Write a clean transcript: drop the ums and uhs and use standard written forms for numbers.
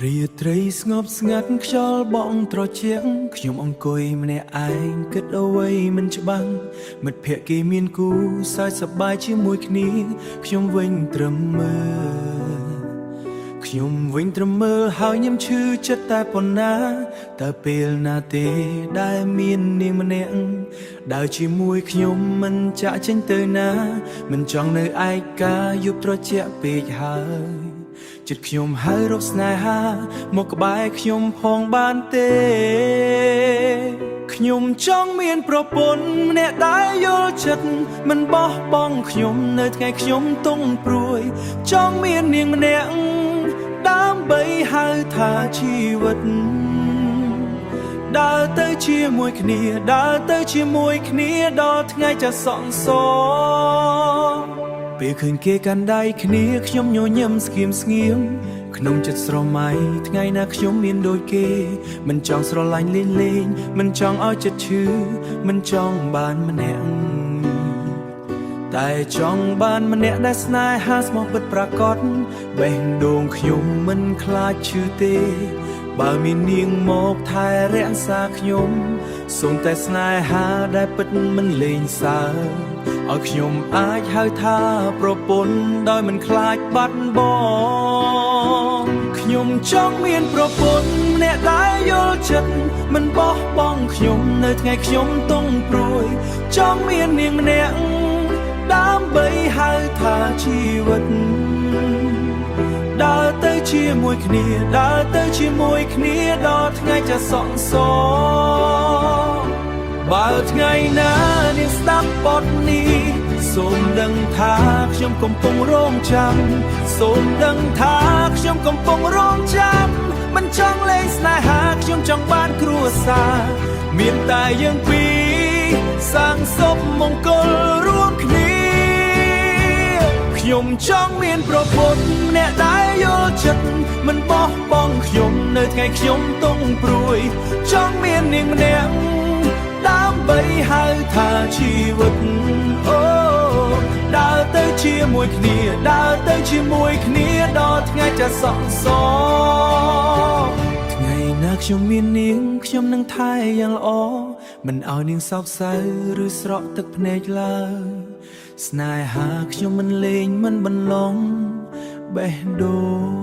រាត្រីស្ងប់ស្ងាត់ខ្យល់បងត្រជាក់ខ្ញុំអង្គុយម្នាក់ឯងគិតអ្វីមិនច្បាស់មិត្តភក្តិគេមានគូសើចសប្បាយជាមួយគ្នាខ្ញុំវិញត្រឹមមើលហើយញ៉ាំឈឺចិត្តតែប៉ុណ្ណាតើពេលណាទេដែលមាននាងម្នាក់ដើរជាមួយខ្ញុំមិនចាក់ចេញទៅណាមិនចង់នៅឯកាយប់ត្រជាក់ពេកហើយចិត្តខ្ញុំហើយរកស្នេហាមកក្បែរខ្ញុំផងបានទេខ្ញុំចង់មានប្រពន្ធម្នាក់ដែលយល់ចិត្តមិនបោះបង់ខ្ញុំនៅថ្ងៃខ្ញុំទង់ព្រួយចង់មាននាងម្នាក់ដើម្បីហៅថាជីវិតដើរទៅជាមួយគ្នាដល់ថ្ងៃចាស់សងសរពេលឃើញគេកាន់ដៃគ្នាខ្ញុំញញឹមស្ងៀមក្នុងចិត្តស្រមៃថ្ងៃណាខ្ញុំមានដូចគេមិនចង់ស្រឡាញ់លេងមិនចង់ឲ្យចិត្តឈឺមិនចង់បានម្នាក់តែចង់បានម្នាក់ដែលស្នេហាស្មោះពិតប្រាកដបេះដូងខ្ញុំមិនខ្លាចឈឺទេបើមាននាងមកថែរក្សាខ្ញុំសូមតែស្នេហាដែលពិតមិនលេងសើឲ្យខ្ញុំអាចហៅថាប្រពន្ធដោយមិនខ្លាចបាត់បង់ខ្ញុំចង់មានប្រពន្ធម្នាក់ដែលយល់ចិត្តមិនបោះបង់ខ្ញុំនៅថ្ងៃខ្ញុំទង់ព្រួយចង់មាននាងម្នាក់ដើម្បីហៅថាជីវិតដើរទៅជាមួយគ្នាដល់ថ្ងៃចាស់សងសរបើថ្ងៃណានាងស្ដាប់បទនេះសូមដឹងថាខ្ញុំកំពុងរងចាំមិនចង់លេងស្នេហាខ្ញុំចង់បានគ្រួសារមានតែយើងពីរសាងសុខមង្គលរួមគ្នាខ្ញុំចង់មានប្រពន្ធម្នាក់ដែលយល់ចិត្តមិនបោះបង់ខ្ញុំនៅថ្ងៃខ្ញុំទង់ព្រួយចង់មាននាងម្នាក់ដើម្បីហៅថាជីវិតអូដើរទៅជាមួយគ្នាដល់ថ្ងៃចាស់សងសរថ្ងៃណាខ្ញុំមាននាងខ្ញុំនឹងថែយ៉ាងល្អមិនឲ្យនាងសោកសៅឬស្រក់ទឹកភ្នែកឡើយស្នេហាខ្ញុំមិនលេងមិនបន្លំបេះដូង